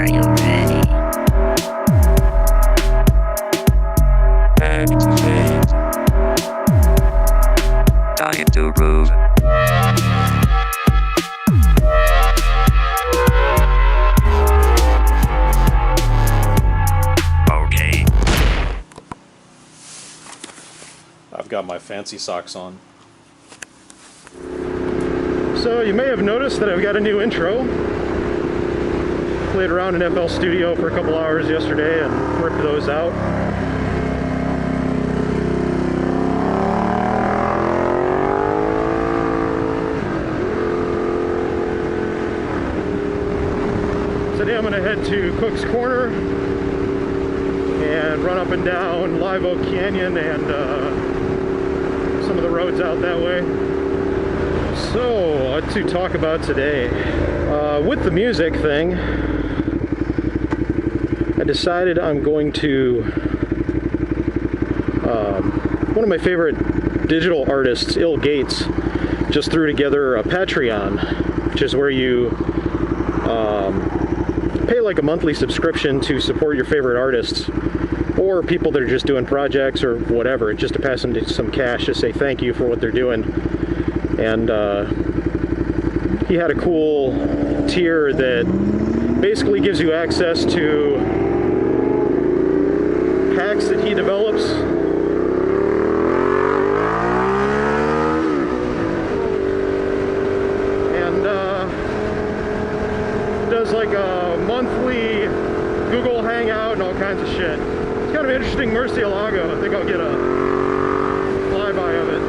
Are you ready? Activate. Time to groove. Okay. I've got my fancy socks on. So you may have noticed that I've got a new intro. Played around in FL Studio for a couple hours yesterday and ripped those out. Today I'm going to head to Cook's Corner and run up and down Live Oak Canyon and some of the roads out that way. So, what to talk about today? With the music thing, I decided I'm going to, one of my favorite digital artists, ill.gates, just threw together a Patreon, which is where you pay like a monthly subscription to support your favorite artists, or people that are just doing projects or whatever, just to pass them some cash to say thank you for what they're doing. And he had a cool tier that basically gives you access to hacks that he develops. And does like a monthly Google Hangout and all kinds of shit. It's kind of interesting Murcielago. I think I'll get a flyby of it.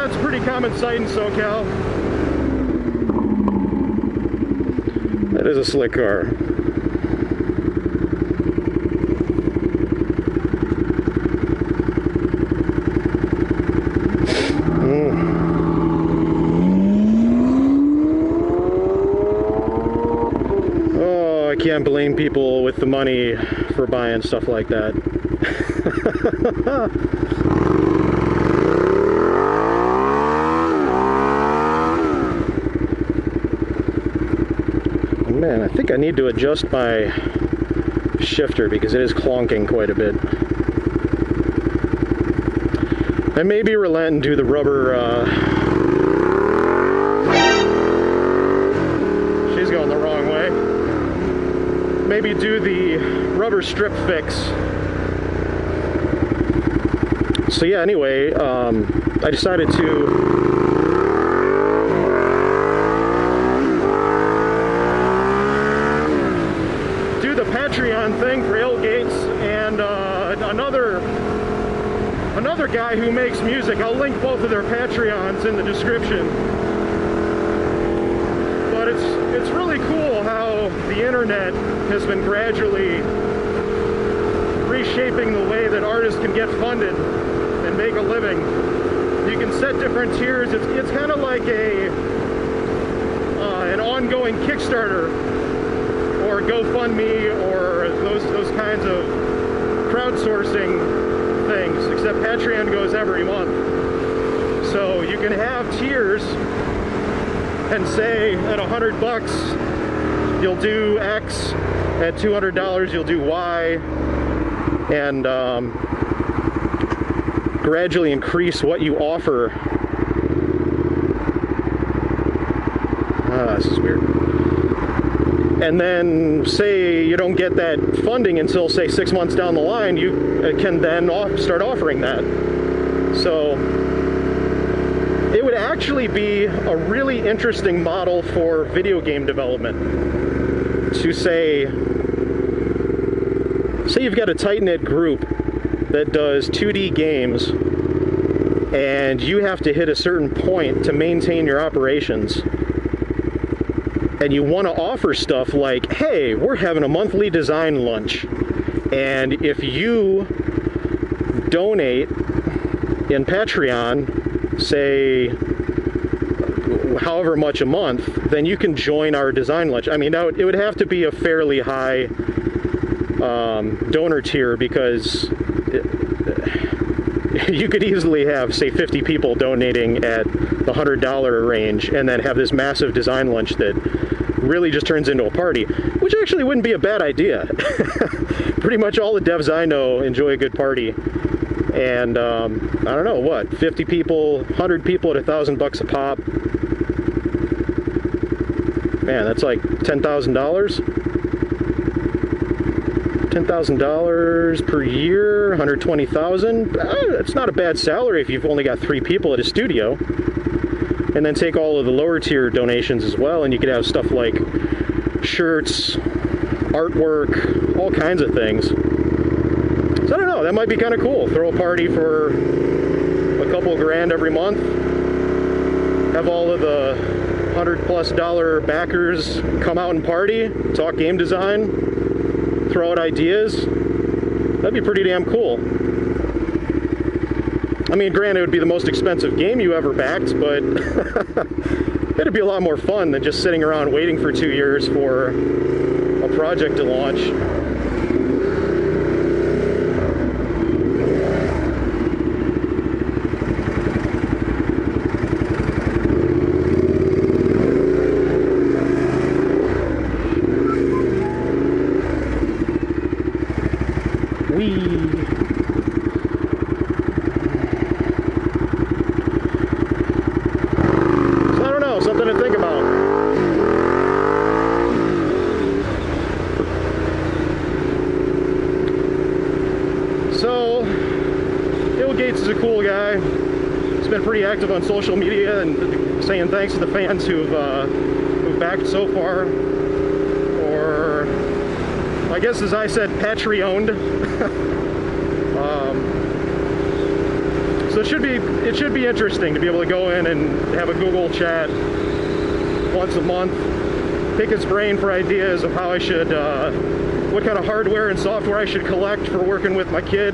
It's a pretty common sight in SoCal. That is a slick car. Oh, I can't blame people with the money for buying stuff like that. Man, I think I need to adjust my shifter because it is clonking quite a bit. I maybe relent and do the rubber, she's going the wrong way. Maybe do the rubber strip fix. So yeah, anyway, I decided to the Patreon thing for ill.gates and another guy who makes music. I'll link both of their Patreons in the description. But it's really cool how the internet has been gradually reshaping the way that artists can get funded and make a living. You can set different tiers. It's kind of like an ongoing Kickstarter or GoFundMe or those kinds of crowdsourcing things, except Patreon goes every month. So you can have tiers and say at $100 you'll do X, at $200 you'll do Y, and gradually increase what you offer. This is weird. And then say you don't get that funding until say 6 months down the line, you can then start offering that. So it would actually be a really interesting model for video game development. To say you've got a tight-knit group that does 2D games and you have to hit a certain point to maintain your operations. And you want to offer stuff like, hey, we're having a monthly design lunch, and if you donate in Patreon, say however much a month, then you can join our design lunch. I mean, now it would have to be a fairly high donor tier because you could easily have, say, 50 people donating at the $100 range, and then have this massive design lunch that really just turns into a party, which actually wouldn't be a bad idea. Pretty much all the devs I know enjoy a good party. And I don't know, what, 50 people, 100 people at $1,000 a pop. Man, that's like $10,000. $10,000 per year, $120,000. That's not a bad salary if you've only got 3 people at a studio. And then take all of the lower tier donations as well, and you could have stuff like shirts, artwork, all kinds of things. So I don't know, that might be kind of cool. Throw a party for a couple of grand every month. Have all of the $100+ backers come out and party, talk game design, throw out ideas. That'd be pretty damn cool. I mean, granted, it would be the most expensive game you ever backed, but it'd be a lot more fun than just sitting around waiting for 2 years for a project to launch. Something to think about. So, ill.gates is a cool guy. He's been pretty active on social media and saying thanks to the fans who've backed so far. Or, I guess as I said, Patreoned. So it should be interesting to be able to go in and have a Google chat once a month, pick his brain for ideas of how I should, what kind of hardware and software I should collect for working with my kid,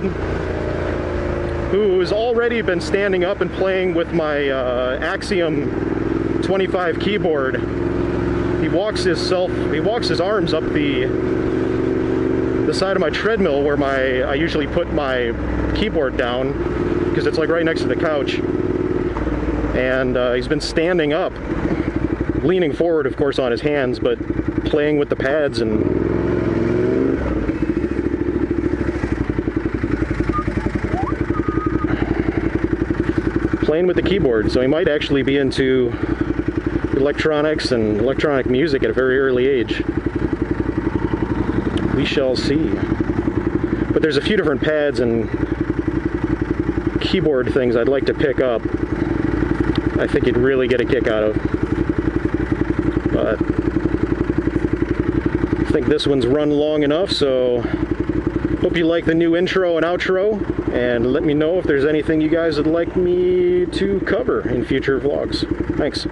who's already been standing up and playing with my Axiom 25 keyboard. He walks his arms up the side of my treadmill where I usually put my keyboard down, because it's like right next to the couch. And he's been standing up, leaning forward, of course, on his hands, but playing with the pads and playing with the keyboard. So he might actually be into electronics and electronic music at a very early age. We shall see. But there's a few different pads and keyboard things I'd like to pick up. I think you'd really get a kick out of. But I think this one's run long enough, so hope you like the new intro and outro, and let me know if there's anything you guys would like me to cover in future vlogs. Thanks.